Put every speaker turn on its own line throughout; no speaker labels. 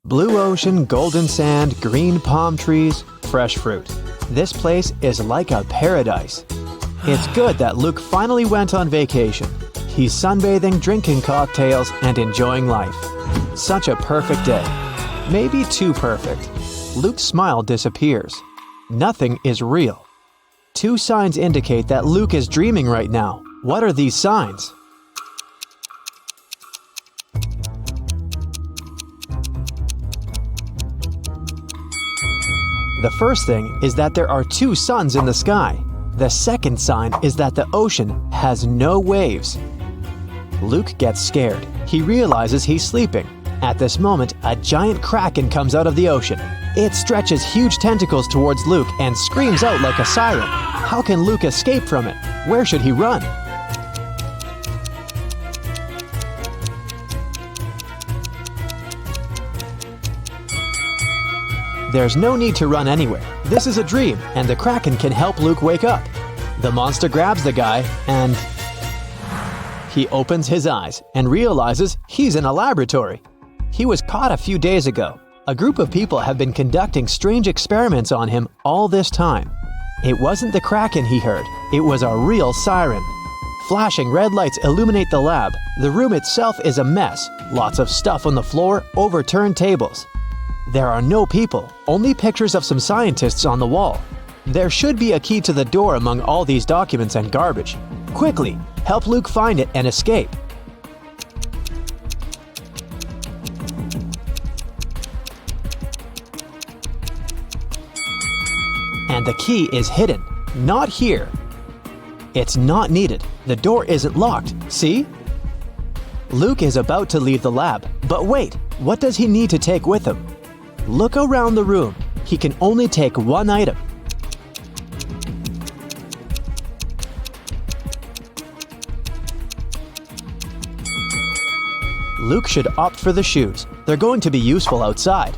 Blue ocean, golden sand, green palm trees, fresh fruit. This place is like a paradise. It's good that Luke finally went on vacation. He's sunbathing, drinking cocktails, and enjoying life. Such a perfect day. Maybe too perfect. Luke's smile disappears. Nothing is real. Two signs indicate that Luke is dreaming right now. What are these signs? The first thing is that there are two suns in the sky. The second sign is that the ocean has no waves. Luke gets scared. He realizes he's sleeping. At this moment, a giant kraken comes out of the ocean. It stretches huge tentacles towards Luke and screams out like a siren. How can Luke escape from it? Where should he run? There's no need to run anywhere. This is a dream, and the kraken can help Luke wake up. The monster grabs the guy, and he opens his eyes and realizes he's in a laboratory. He was caught a few days ago. A group of people have been conducting strange experiments on him all this time. It wasn't the kraken he heard, it was a real siren. Flashing red lights illuminate the lab. The room itself is a mess. Lots of stuff on the floor, overturned tables. There are no people, only pictures of some scientists on the wall. There should be a key to the door among all these documents and garbage. Quickly, help Luke find it and escape. And the key is hidden, not here. It's not needed. The door isn't locked, see? Luke is about to leave the lab, but wait, what does he need to take with him? Look around the room. He can only take one item. Luke should opt for the shoes. They're going to be useful outside.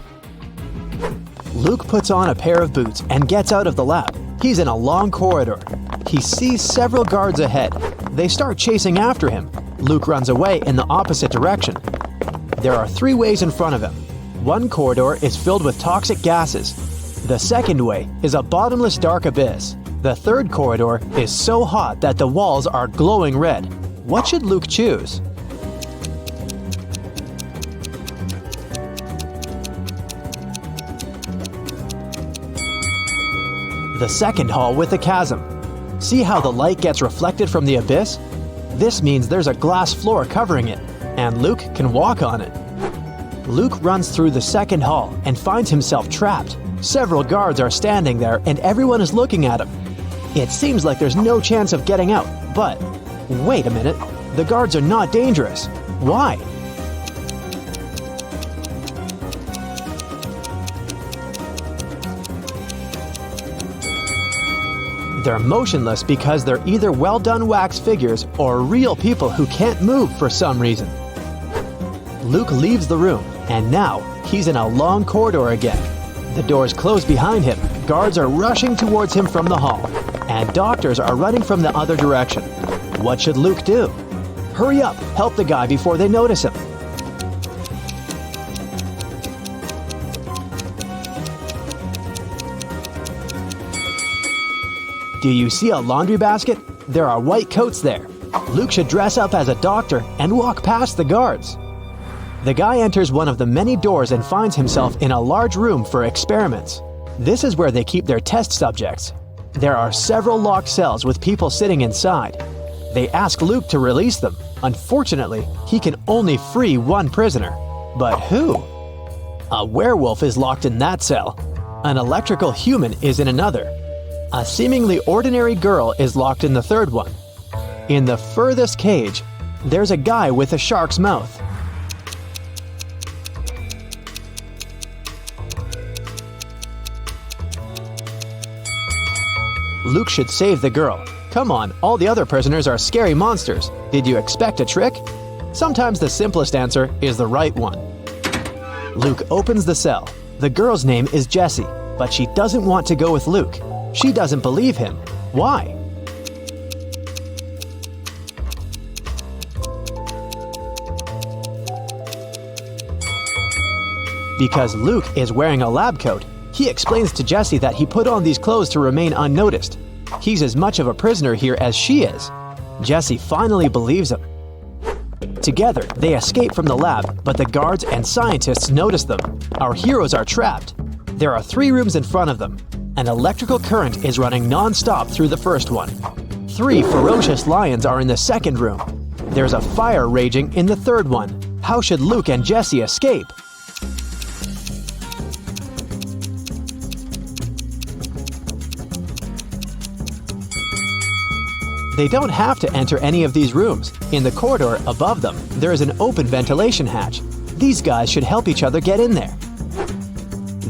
Luke puts on a pair of boots and gets out of the lab. He's in a long corridor. He sees several guards ahead. They start chasing after him. Luke runs away in the opposite direction. There are three ways in front of him. One corridor is filled with toxic gases. The second way is a bottomless dark abyss. The third corridor is so hot that the walls are glowing red. What should Luke choose? The second hall with a chasm. See how the light gets reflected from the abyss? This means there's a glass floor covering it, and Luke can walk on it. Luke runs through the second hall and finds himself trapped. Several guards are standing there and everyone is looking at him. It seems like there's no chance of getting out, but wait a minute, the guards are not dangerous. Why? They're motionless because they're either well-done wax figures or real people who can't move for some reason. Luke leaves the room, and now he's in a long corridor again. The doors close behind him, guards are rushing towards him from the hall, and doctors are running from the other direction. What should Luke do? Hurry up, help the guy before they notice him. Do you see a laundry basket? There are white coats there. Luke should dress up as a doctor and walk past the guards. The guy enters one of the many doors and finds himself in a large room for experiments. This is where they keep their test subjects. There are several locked cells with people sitting inside. They ask Luke to release them. Unfortunately, he can only free one prisoner. But who? A werewolf is locked in that cell. An electrical human is in another. A seemingly ordinary girl is locked in the third one. In the furthest cage, there's a guy with a shark's mouth. Luke should save the girl. Come on, all the other prisoners are scary monsters. Did you expect a trick? Sometimes the simplest answer is the right one. Luke opens the cell. The girl's name is Jessie, but she doesn't want to go with Luke. She doesn't believe him. Why? Because Luke is wearing a lab coat, he explains to Jesse that he put on these clothes to remain unnoticed. He's as much of a prisoner here as she is. Jesse finally believes him. Together, they escape from the lab, but the guards and scientists notice them. Our heroes are trapped. There are 3 rooms in front of them. An electrical current is running non-stop through the first one. 3 ferocious lions are in the second room. There's a fire raging in the third one. How should Luke and Jesse escape? They don't have to enter any of these rooms. In the corridor above them, there is an open ventilation hatch. These guys should help each other get in there.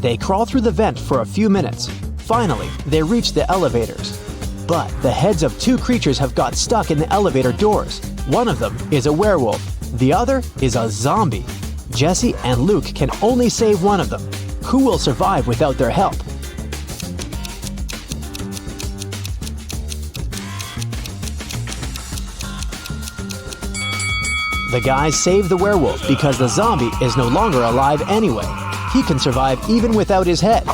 They crawl through the vent for a few minutes. Finally, they reach the elevators. But the heads of 2 creatures have got stuck in the elevator doors. One of them is a werewolf. The other is a zombie. Jesse and Luke can only save one of them. Who will survive without their help? The guys save the werewolf because the zombie is no longer alive anyway. He can survive even without his head.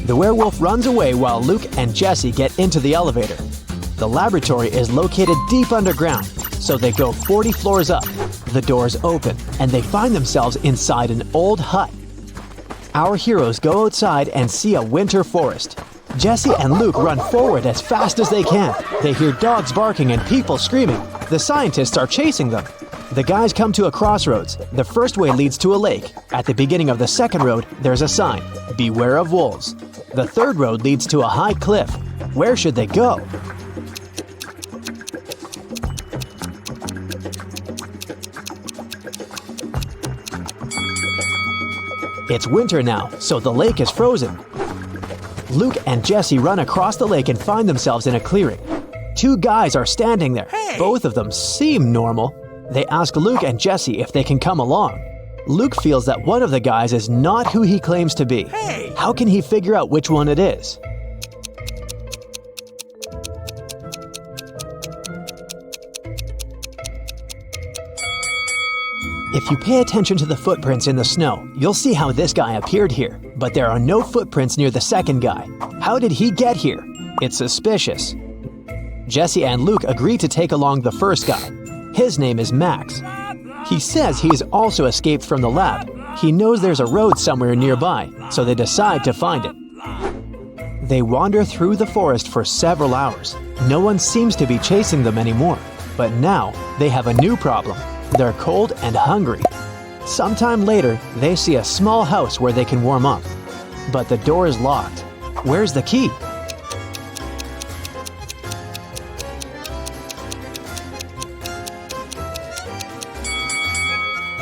The werewolf runs away while Luke and Jesse get into the elevator. The laboratory is located deep underground, so they go 40 floors up. The doors open, and they find themselves inside an old hut. Our heroes go outside and see a winter forest. Jesse and Luke run forward as fast as they can. They hear dogs barking and people screaming. The scientists are chasing them. The guys come to a crossroads. The first way leads to a lake. At the beginning of the second road, there's a sign, "Beware of wolves." The third road leads to a high cliff. Where should they go? It's winter now, so the lake is frozen. Luke and Jesse run across the lake and find themselves in a clearing. 2 guys are standing there. Both of them seem normal. They ask Luke and Jesse if they can come along. Luke feels that one of the guys is not who he claims to be. How can he figure out which one it is? If you pay attention to the footprints in the snow, you'll see how this guy appeared here, but there are no footprints near the second guy. How did he get here? It's suspicious. Jesse and Luke agree to take along the first guy. His name is Max. He says he's also escaped from the lab. He knows there's a road somewhere nearby, so they decide to find it. They wander through the forest for several hours. No one seems to be chasing them anymore. But now, they have a new problem. They're cold and hungry. Sometime later, they see a small house where they can warm up. But the door is locked. Where's the key?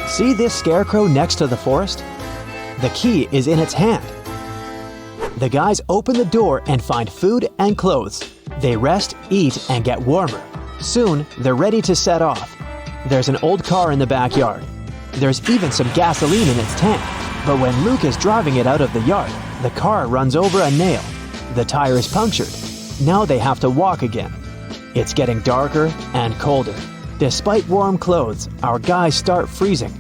See this scarecrow next to the forest? The key is in its hand. The guys open the door and find food and clothes. They rest, eat, and get warmer. Soon, they're ready to set off. There's an old car in the backyard. There's even some gasoline in its tank. But when Luke is driving it out of the yard, the car runs over a nail. The tire is punctured. Now they have to walk again. It's getting darker and colder. Despite warm clothes, our guys start freezing.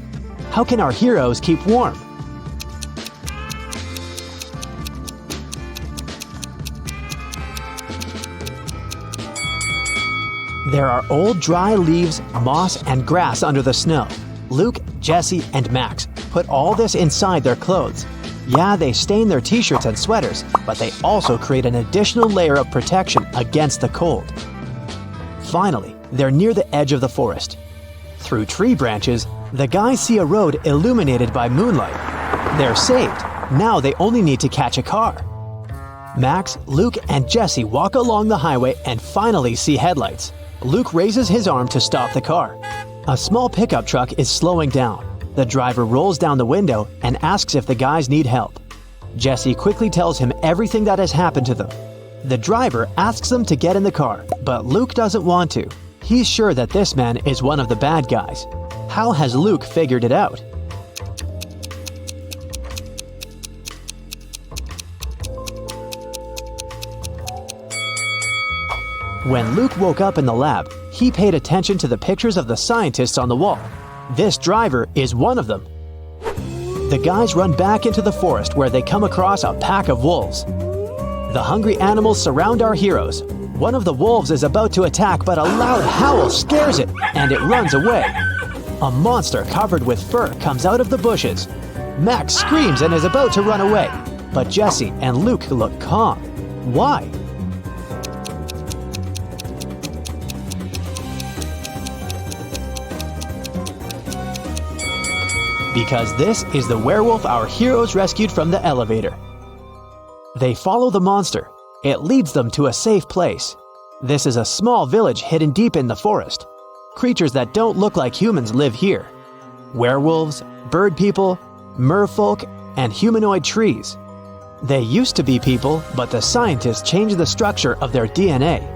How can our heroes keep warm? There are old dry leaves, moss, and grass under the snow. Luke, Jesse, and Max put all this inside their clothes. Yeah, they stain their t-shirts and sweaters, but they also create an additional layer of protection against the cold. Finally, they're near the edge of the forest. Through tree branches, the guys see a road illuminated by moonlight. They're saved. Now they only need to catch a car. Max, Luke, and Jesse walk along the highway and finally see headlights. Luke raises his arm to stop the car. A small pickup truck is slowing down. The driver rolls down the window and asks if the guys need help. Jesse quickly tells him everything that has happened to them. The driver asks them to get in the car, but Luke doesn't want to. He's sure that this man is one of the bad guys. How has Luke figured it out? When Luke woke up in the lab, he paid attention to the pictures of the scientists on the wall. This driver is one of them. The guys run back into the forest where they come across a pack of wolves. The hungry animals surround our heroes. One of the wolves is about to attack, but a loud howl scares it, and it runs away. A monster covered with fur comes out of the bushes. Max screams and is about to run away, but Jesse and Luke look calm. Why? Because this is the werewolf our heroes rescued from the elevator. They follow the monster. It leads them to a safe place. This is a small village hidden deep in the forest. Creatures that don't look like humans live here. Werewolves, bird people, merfolk, and humanoid trees. They used to be people, but the scientists changed the structure of their DNA.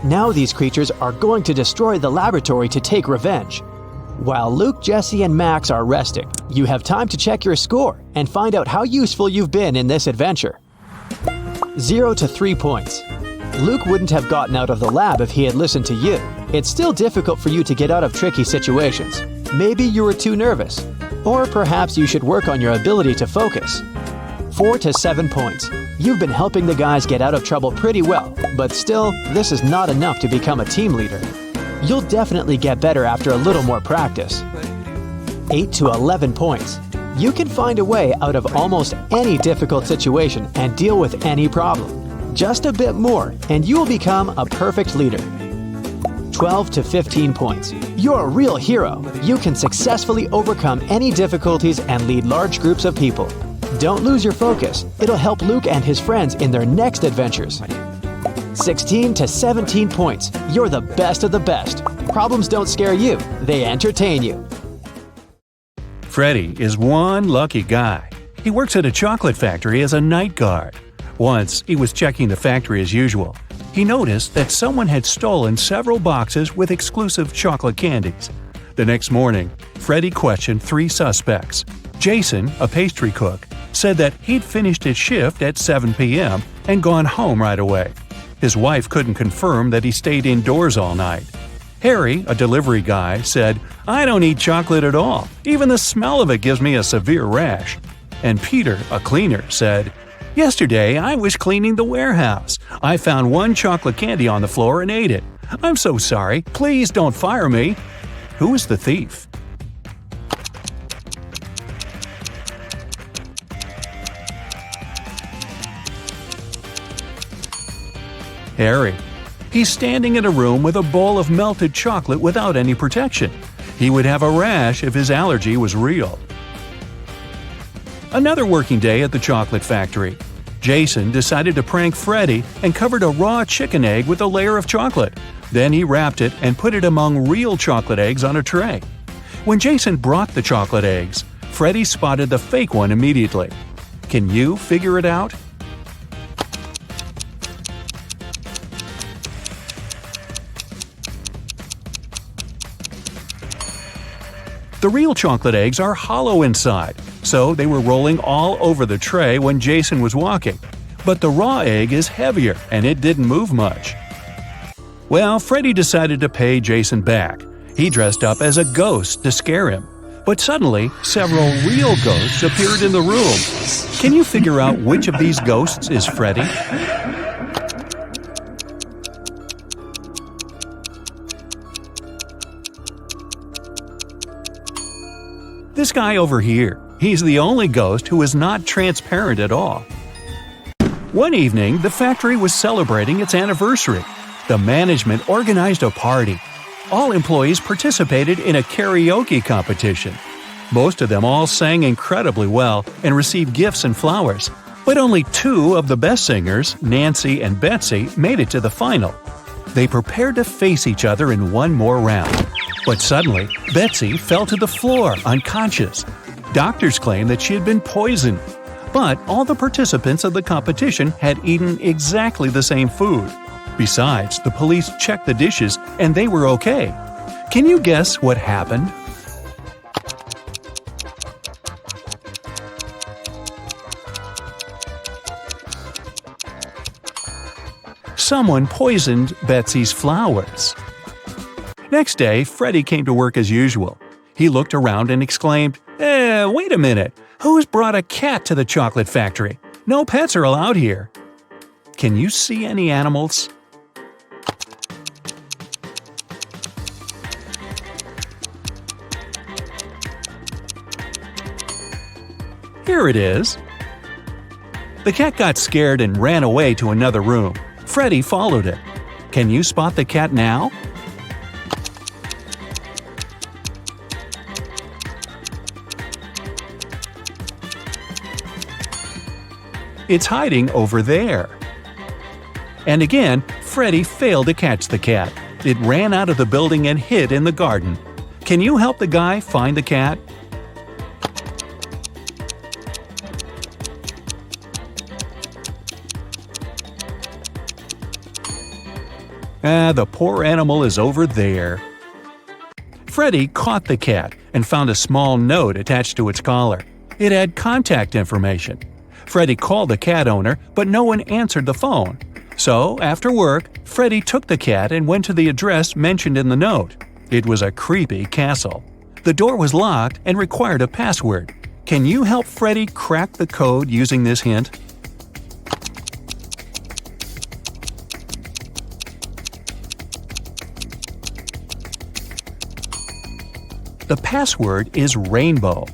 Now these creatures are going to destroy the laboratory to take revenge. While Luke, Jesse, and Max are resting, you have time to check your score and find out how useful you've been in this adventure. 0 to 3 points. Luke wouldn't have gotten out of the lab if he had listened to you. It's still difficult for you to get out of tricky situations. Maybe you were too nervous. Or perhaps you should work on your ability to focus. 4 to 7 points. You've been helping the guys get out of trouble pretty well, but still, this is not enough to become a team leader. You'll definitely get better after a little more practice. 8 to 11 points. You can find a way out of almost any difficult situation and deal with any problem. Just a bit more, and you will become a perfect leader. 12 to 15 points. You're a real hero. You can successfully overcome any difficulties and lead large groups of people. Don't lose your focus. It'll help Luke and his friends in their next adventures. 16 to 17 points. You're the best of the best. Problems don't scare you. They entertain you.
Freddy is one lucky guy. He works at a chocolate factory as a night guard. Once, he was checking the factory as usual. He noticed that someone had stolen several boxes with exclusive chocolate candies. The next morning, Freddy questioned 3 suspects. Jason, a pastry cook, said that he'd finished his shift at 7 p.m. and gone home right away. His wife couldn't confirm that he stayed indoors all night. Harry, a delivery guy, said, "I don't eat chocolate at all. Even the smell of it gives me a severe rash." And Peter, a cleaner, said, "Yesterday I was cleaning the warehouse. I found one chocolate candy on the floor and ate it. I'm so sorry. Please don't fire me." Who is the thief? Harry. He's standing in a room with a bowl of melted chocolate without any protection. He would have a rash if his allergy was real. Another working day at the chocolate factory. Jason decided to prank Freddy and covered a raw chicken egg with a layer of chocolate. Then he wrapped it and put it among real chocolate eggs on a tray. When Jason brought the chocolate eggs, Freddy spotted the fake one immediately. Can you figure it out? The real chocolate eggs are hollow inside, so they were rolling all over the tray when Jason was walking. But the raw egg is heavier, and it didn't move much. Well, Freddy decided to pay Jason back. He dressed up as a ghost to scare him. But suddenly, several real ghosts appeared in the room. Can you figure out which of these ghosts is Freddy? This guy over here. He's the only ghost who is not transparent at all. One evening, the factory was celebrating its anniversary. The management organized a party. All employees participated in a karaoke competition. Most of them all sang incredibly well and received gifts and flowers. But only 2 of the best singers, Nancy and Betsy, made it to the final. They prepared to face each other in one more round. But suddenly, Betsy fell to the floor, unconscious. Doctors claimed that she had been poisoned. But all the participants of the competition had eaten exactly the same food. Besides, the police checked the dishes and they were okay. Can you guess what happened? Someone poisoned Betsy's flowers. Next day, Freddy came to work as usual. He looked around and exclaimed, wait a minute. Who's brought a cat to the chocolate factory? No pets are allowed here. Can you see any animals? Here it is. The cat got scared and ran away to another room. Freddy followed it. Can you spot the cat now? It's hiding over there. And again, Freddy failed to catch the cat. It ran out of the building and hid in the garden. Can you help the guy find the cat? The poor animal is over there. Freddy caught the cat and found a small note attached to its collar. It had contact information. Freddy called the cat owner, but no one answered the phone. So, after work, Freddy took the cat and went to the address mentioned in the note. It was a creepy castle. The door was locked and required a password. Can you help Freddy crack the code using this hint? The password is rainbow.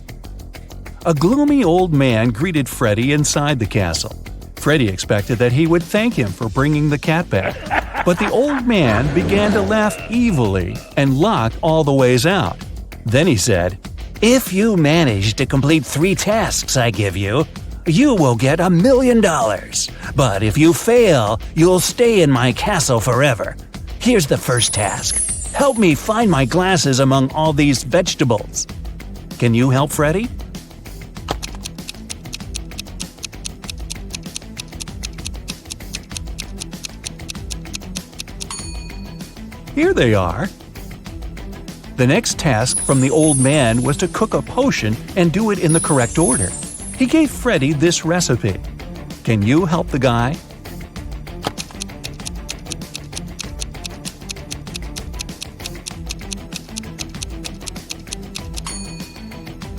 A gloomy old man greeted Freddy inside the castle. Freddy expected that he would thank him for bringing the cat back, but the old man began to laugh evilly and locked all the ways out. Then he said, "If you manage to complete 3 tasks I give you, you will get $1 million. But if you fail, you'll stay in my castle forever. Here's the first task. Help me find my glasses among all these vegetables." Can you help Freddy? Here they are. The next task from the old man was to cook a potion and do it in the correct order. He gave Freddy this recipe. Can you help the guy?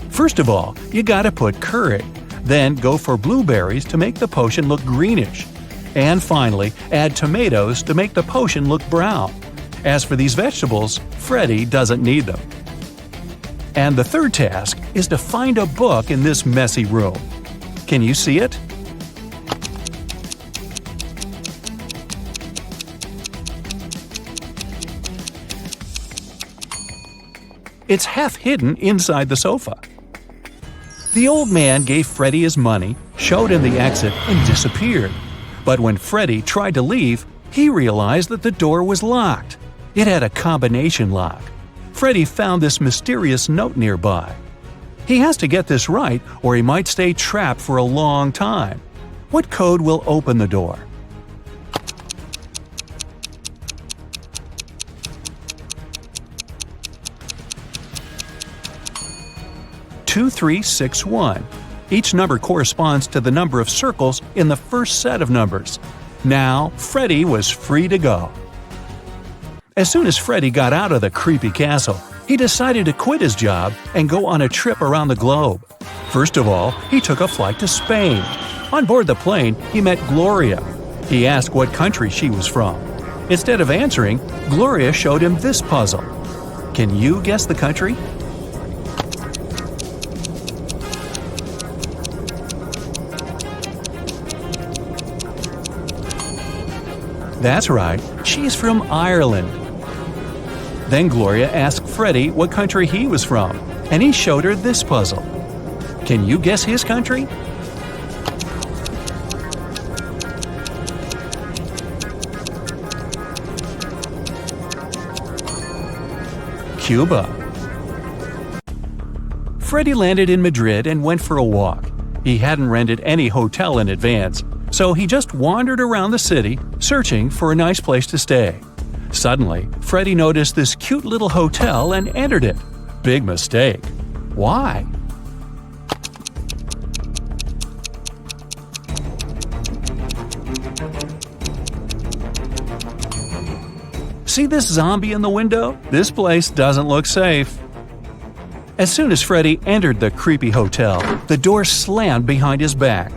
First of all, you gotta put curry. Then go for blueberries to make the potion look greenish. And finally, add tomatoes to make the potion look brown. As for these vegetables, Freddy doesn't need them. And the third task is to find a book in this messy room. Can you see it? It's half hidden inside the sofa. The old man gave Freddy his money, showed him the exit, and disappeared. But when Freddy tried to leave, he realized that the door was locked. It had a combination lock. Freddy found this mysterious note nearby. He has to get this right or he might stay trapped for a long time. What code will open the door? "2361. Each number corresponds to the number of circles in the first set of numbers. Now, Freddy was free to go. As soon as Freddy got out of the creepy castle, he decided to quit his job and go on a trip around the globe. First of all, he took a flight to Spain. On board the plane, he met Gloria. He asked what country she was from. Instead of answering, Gloria showed him this puzzle. Can you guess the country? That's right, she's from Ireland. Then Gloria asked Freddy what country he was from, and he showed her this puzzle. Can you guess his country? Cuba. Freddy landed in Madrid and went for a walk. He hadn't rented any hotel in advance, so he just wandered around the city, searching for a nice place to stay. Suddenly, Freddy noticed this cute little hotel and entered it. Big mistake. Why? See this zombie in the window? This place doesn't look safe. As soon as Freddy entered the creepy hotel, the door slammed behind his back.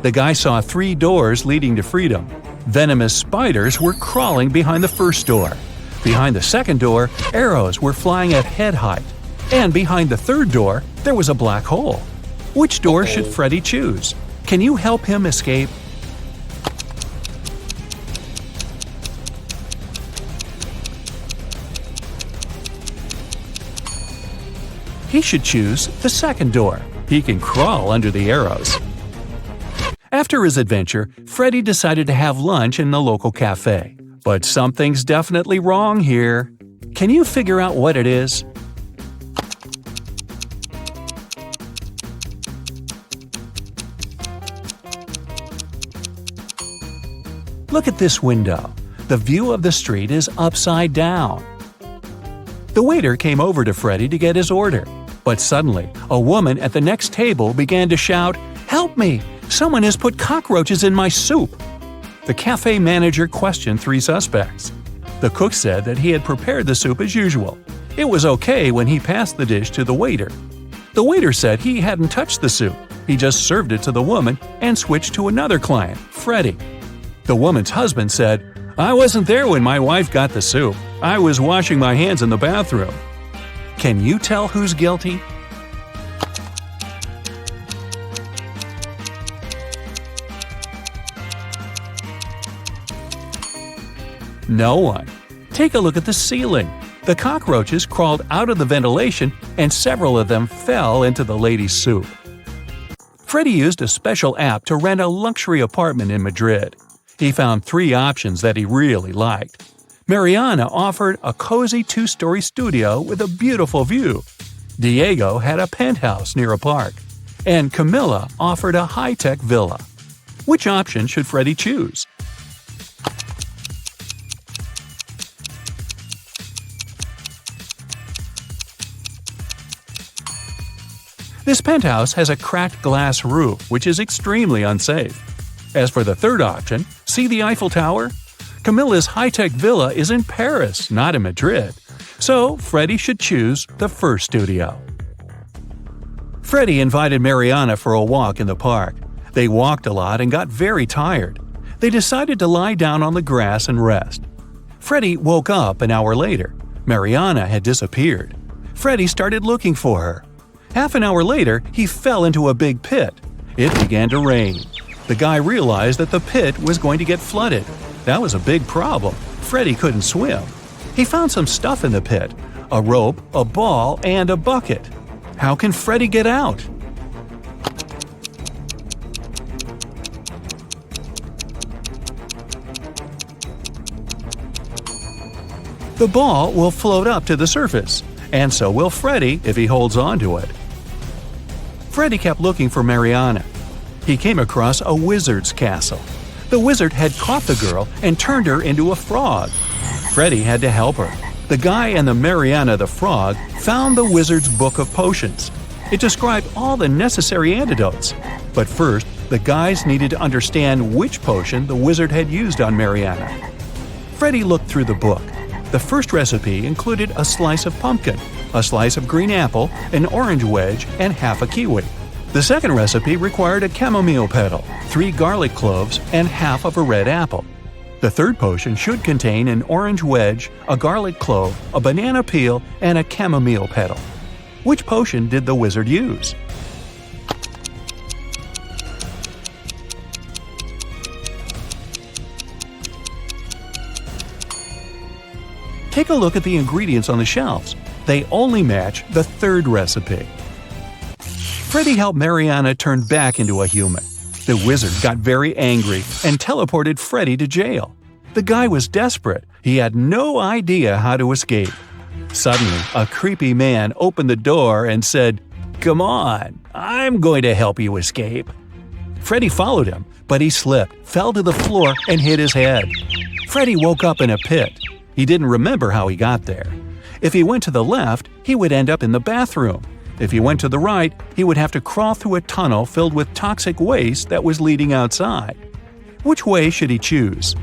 The guy saw 3 doors leading to freedom. Venomous spiders were crawling behind the first door. Behind the second door, arrows were flying at head height. And behind the third door, there was a black hole. Which door should Freddy choose? Can you help him escape? He should choose the second door. He can crawl under the arrows. After his adventure, Freddy decided to have lunch in the local cafe. But something's definitely wrong here. Can you figure out what it is? Look at this window. The view of the street is upside down. The waiter came over to Freddy to get his order. But suddenly, a woman at the next table began to shout, "Help me! Someone has put cockroaches in my soup!" The cafe manager questioned 3 suspects. The cook said that he had prepared the soup as usual. It was okay when he passed the dish to the waiter. The waiter said he hadn't touched the soup. He just served it to the woman and switched to another client, Freddy. The woman's husband said, "I wasn't there when my wife got the soup. I was washing my hands in the bathroom." Can you tell who's guilty? No one. Take a look at the ceiling. The cockroaches crawled out of the ventilation and several of them fell into the lady's soup. Freddy used a special app to rent a luxury apartment in Madrid. He found 3 options that he really liked. Mariana offered a cozy 2-story studio with a beautiful view. Diego had a penthouse near a park. And Camilla offered a high-tech villa. Which option should Freddy choose? This penthouse has a cracked glass roof, which is extremely unsafe. As for the third option, see the Eiffel Tower? Camilla's high-tech villa is in Paris, not in Madrid. So, Freddy should choose the first studio. Freddy invited Mariana for a walk in the park. They walked a lot and got very tired. They decided to lie down on the grass and rest. Freddy woke up an hour later. Mariana had disappeared. Freddy started looking for her. Half an hour later, he fell into a big pit. It began to rain. The guy realized that the pit was going to get flooded. That was a big problem. Freddy couldn't swim. He found some stuff in the pit: a rope, a ball, and a bucket. How can Freddy get out? The ball will float up to the surface, and so will Freddy if he holds on to it. Freddy kept looking for Mariana. He came across a wizard's castle. The wizard had caught the girl and turned her into a frog. Freddy had to help her. The guy and the Mariana the frog found the wizard's book of potions. It described all the necessary antidotes. But first, the guys needed to understand which potion the wizard had used on Mariana. Freddy looked through the book. The first recipe included a slice of pumpkin, a slice of green apple, an orange wedge, and half a kiwi. The second recipe required a chamomile petal, 3 garlic cloves, and half of a red apple. The third potion should contain an orange wedge, a garlic clove, a banana peel, and a chamomile petal. Which potion did the wizard use? Take a look at the ingredients on the shelves. They only match the third recipe. Freddy helped Mariana turn back into a human. The wizard got very angry and teleported Freddy to jail. The guy was desperate. He had no idea how to escape. Suddenly, a creepy man opened the door and said, "Come on, I'm going to help you escape." Freddy followed him, but he slipped, fell to the floor, and hit his head. Freddy woke up in a pit. He didn't remember how he got there. If he went to the left, he would end up in the bathroom. If he went to the right, he would have to crawl through a tunnel filled with toxic waste that was leading outside. Which way should he choose?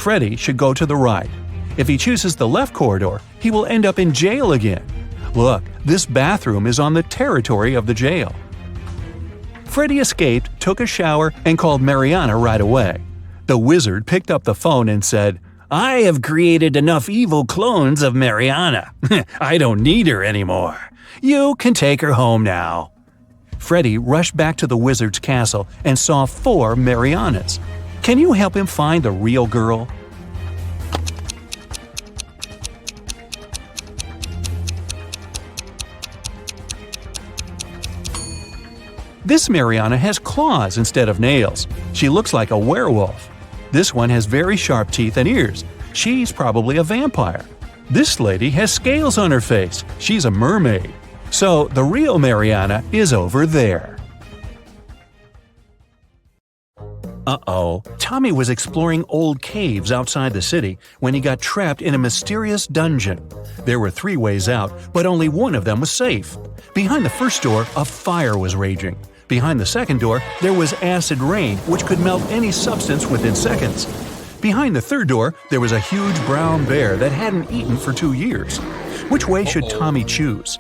Freddy should go to the right. If he chooses the left corridor, he will end up in jail again. Look, this bathroom is on the territory of the jail. Freddy escaped, took a shower, and called Mariana right away. The wizard picked up the phone and said, "I have created enough evil clones of Mariana. I don't need her anymore. You can take her home now." Freddy rushed back to the wizard's castle and saw 4 Marianas. Can you help him find the real girl? This Mariana has claws instead of nails. She looks like a werewolf. This one has very sharp teeth and ears. She's probably a vampire. This lady has scales on her face. She's a mermaid. So the real Mariana is over there. Uh-oh, Tommy was exploring old caves outside the city when he got trapped in a mysterious dungeon. There were 3 ways out, but only one of them was safe. Behind the first door, a fire was raging. Behind the second door, there was acid rain, which could melt any substance within seconds. Behind the third door, there was a huge brown bear that hadn't eaten for 2 years. Which way should Tommy choose?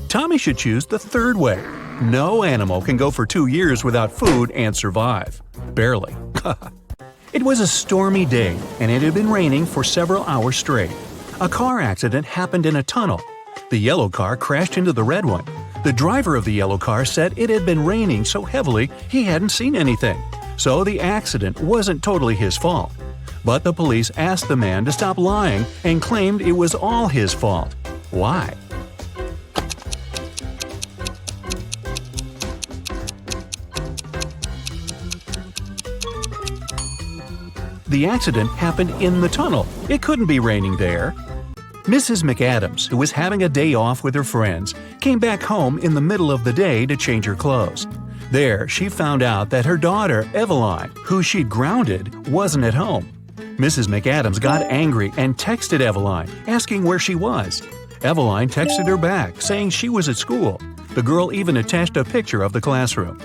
Tommy should choose the third way. No animal can go for 2 years without food and survive. Barely. It was a stormy day, and it had been raining for several hours straight. A car accident happened in a tunnel. The yellow car crashed into the red one. The driver of the yellow car said it had been raining so heavily he hadn't seen anything, so the accident wasn't totally his fault. But the police asked the man to stop lying and claimed it was all his fault. Why? The accident happened in the tunnel. It couldn't be raining there. Mrs. McAdams, who was having a day off with her friends, came back home in the middle of the day to change her clothes. There, she found out that her daughter, Eveline, who she'd grounded, wasn't at home. Mrs. McAdams got angry and texted Eveline, asking where she was. Eveline texted her back, saying she was at school. The girl even attached a picture of the classroom.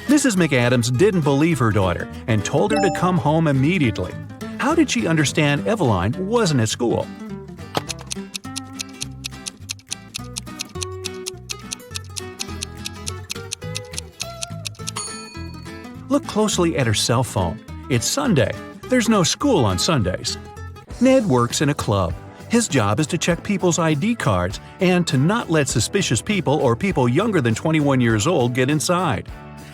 Mrs. McAdams didn't believe her daughter and told her to come home immediately. How did she understand Eveline wasn't at school? Look closely at her cell phone. It's Sunday. There's no school on Sundays. Ned works in a club. His job is to check people's ID cards and to not let suspicious people or people younger than 21 years old get inside.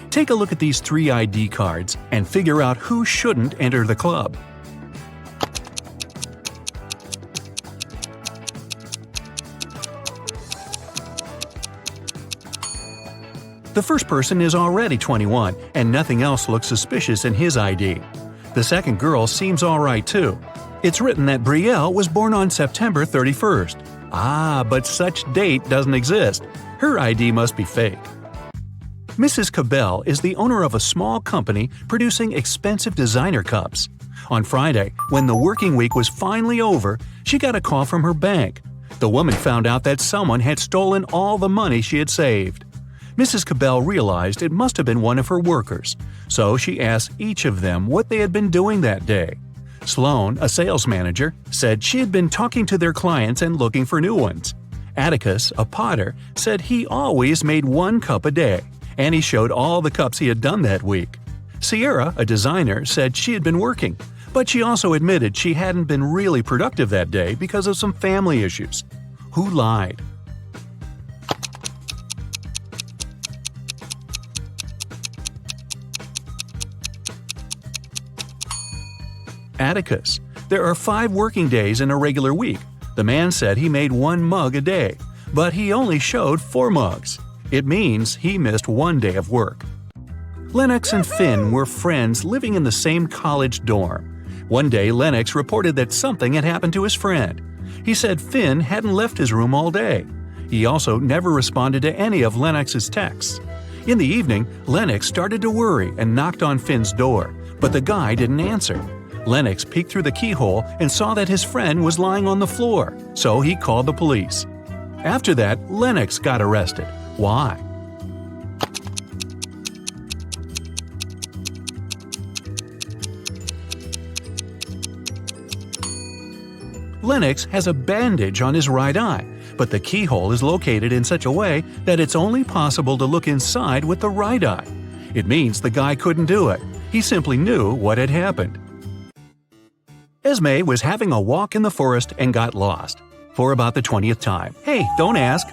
Take a look at these 3 ID cards and figure out who shouldn't enter the club. The first person is already 21, and nothing else looks suspicious in his ID. The second girl seems alright too. It's written that Brielle was born on September 31st. But such date doesn't exist. Her ID must be fake. Mrs. Cabell is the owner of a small company producing expensive designer cups. On Friday, when the working week was finally over, she got a call from her bank. The woman found out that someone had stolen all the money she had saved. Mrs. Cabell realized it must have been one of her workers, so she asked each of them what they had been doing that day. Sloan, a sales manager, said she had been talking to their clients and looking for new ones. Atticus, a potter, said he always made 1 cup a day, and he showed all the cups he had done that week. Sierra, a designer, said she had been working, but she also admitted she hadn't been really productive that day because of some family issues. Who lied? Atticus. There are 5 working days in a regular week. The man said he made 1 mug a day, but he only showed 4 mugs. It means he missed 1 day of work. Lennox and Finn were friends living in the same college dorm. One day, Lennox reported that something had happened to his friend. He said Finn hadn't left his room all day. He also never responded to any of Lennox's texts. In the evening, Lennox started to worry and knocked on Finn's door, but the guy didn't answer. Lennox peeked through the keyhole and saw that his friend was lying on the floor, so he called the police. After that, Lennox got arrested. Why? Lennox has a bandage on his right eye, but the keyhole is located in such a way that it's only possible to look inside with the right eye. It means the guy couldn't do it. He simply knew what had happened. Esme was having a walk in the forest and got lost. For about the 20th time. Hey, don't ask.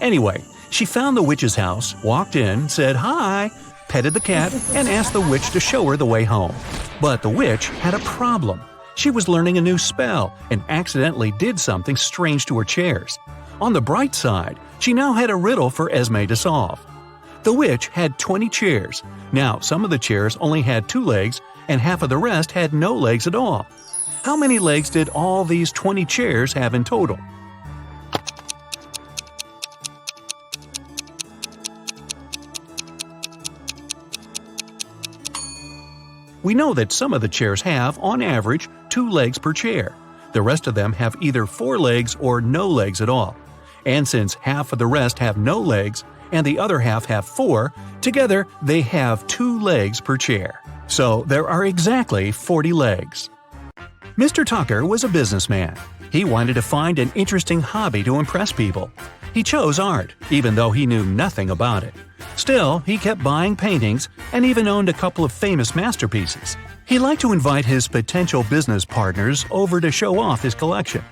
Anyway, she found the witch's house, walked in, said hi, petted the cat, and asked the witch to show her the way home. But the witch had a problem. She was learning a new spell and accidentally did something strange to her chairs. On the bright side, she now had a riddle for Esme to solve. The witch had 20 chairs. Now, some of the chairs only had 2 legs, and half of the rest had no legs at all. How many legs did all these 20 chairs have in total? We know that some of the chairs have, on average, 2 legs per chair. The rest of them have either 4 legs or no legs at all. And since half of the rest have no legs and the other half have 4, together they have 2 legs per chair. So there are exactly 40 legs. Mr. Tucker was a businessman. He wanted to find an interesting hobby to impress people. He chose art, even though he knew nothing about it. Still, he kept buying paintings and even owned a couple of famous masterpieces. He liked to invite his potential business partners over to show off his collection.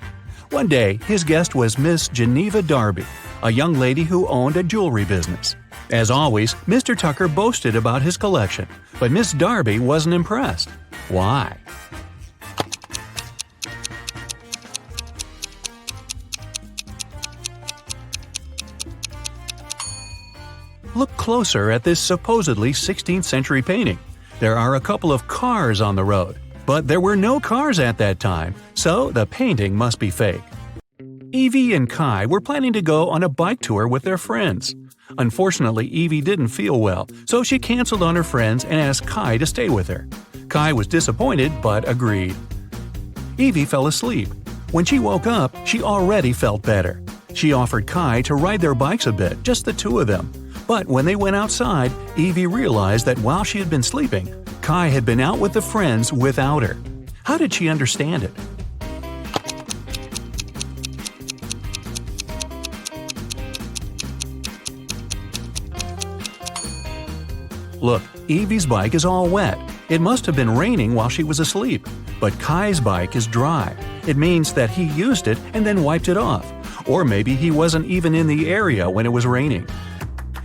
One day, his guest was Miss Geneva Darby, a young lady who owned a jewelry business. As always, Mr. Tucker boasted about his collection, but Miss Darby wasn't impressed. Why? Look closer at this supposedly 16th century painting. There are a couple of cars on the road, but there were no cars at that time, so the painting must be fake. Evie and Kai were planning to go on a bike tour with their friends. Unfortunately, Evie didn't feel well, so she canceled on her friends and asked Kai to stay with her. Kai was disappointed but agreed. Evie fell asleep. When she woke up, she already felt better. She offered Kai to ride their bikes a bit, just the two of them. But when they went outside, Evie realized that while she had been sleeping, Kai had been out with the friends without her. How did she understand it? Look, Evie's bike is all wet. It must have been raining while she was asleep. But Kai's bike is dry. It means that he used it and then wiped it off. Or maybe he wasn't even in the area when it was raining.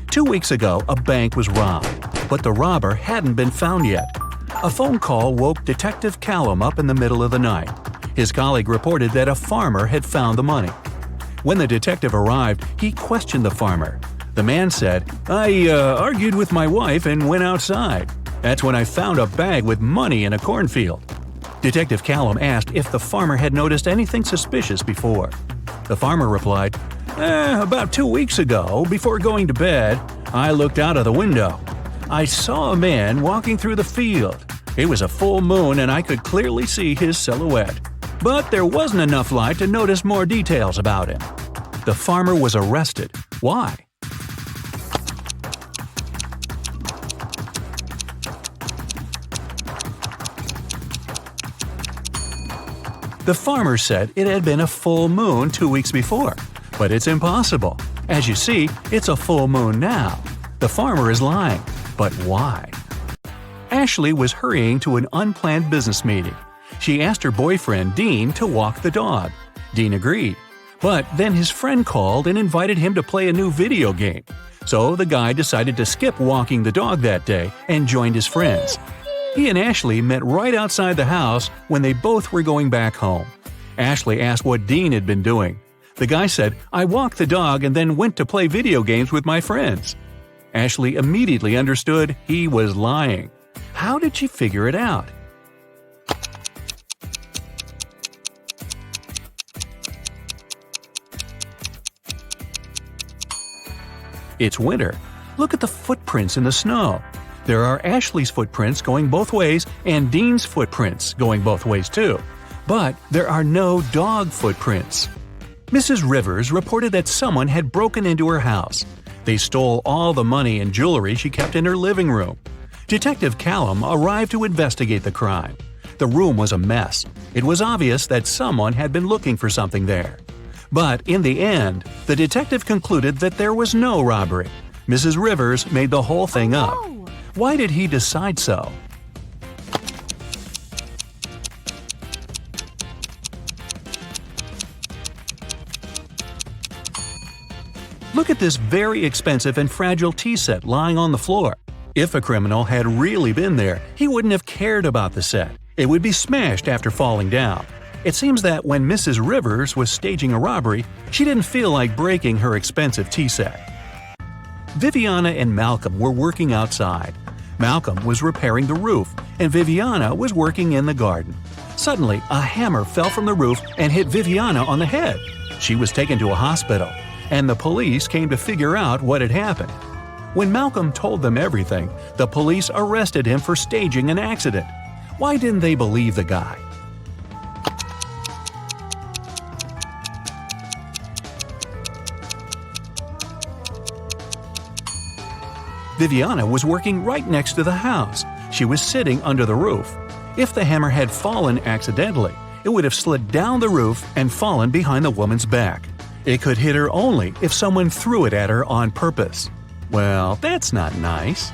2 weeks ago, a bank was robbed, but the robber hadn't been found yet. A phone call woke Detective Callum up in the middle of the night. His colleague reported that a farmer had found the money. When the detective arrived, he questioned the farmer. The man said, "I argued with my wife and went outside. That's when I found a bag with money in a cornfield." Detective Callum asked if the farmer had noticed anything suspicious before. The farmer replied, "About 2 weeks ago, before going to bed, I looked out of the window. I saw a man walking through the field. It was a full moon and I could clearly see his silhouette. But there wasn't enough light to notice more details about him." The farmer was arrested. Why? The farmer said it had been a full moon 2 weeks before. But it's impossible. As you see, it's a full moon now. The farmer is lying. But why? Ashley was hurrying to an unplanned business meeting. She asked her boyfriend, Dean, to walk the dog. Dean agreed. But then his friend called and invited him to play a new video game. So the guy decided to skip walking the dog that day and joined his friends. He and Ashley met right outside the house when they both were going back home. Ashley asked what Dean had been doing. The guy said, "I walked the dog and then went to play video games with my friends." Ashley immediately understood he was lying. How did she figure it out? It's winter. Look at the footprints in the snow. There are Ashley's footprints going both ways and Dean's footprints going both ways too. But there are no dog footprints. Mrs. Rivers reported that someone had broken into her house. They stole all the money and jewelry she kept in her living room. Detective Callum arrived to investigate the crime. The room was a mess. It was obvious that someone had been looking for something there. But in the end, the detective concluded that there was no robbery. Mrs. Rivers made the whole thing up. Why did he decide so? Look at this very expensive and fragile tea set lying on the floor. If a criminal had really been there, he wouldn't have cared about the set. It would be smashed after falling down. It seems that when Mrs. Rivers was staging a robbery, she didn't feel like breaking her expensive tea set. Viviana and Malcolm were working outside. Malcolm was repairing the roof, and Viviana was working in the garden. Suddenly, a hammer fell from the roof and hit Viviana on the head. She was taken to a hospital, and the police came to figure out what had happened. When Malcolm told them everything, the police arrested him for staging an accident. Why didn't they believe the guy? Viviana was working right next to the house. She was sitting under the roof. If the hammer had fallen accidentally, it would have slid down the roof and fallen behind the woman's back. It could hit her only if someone threw it at her on purpose. Well, that's not nice.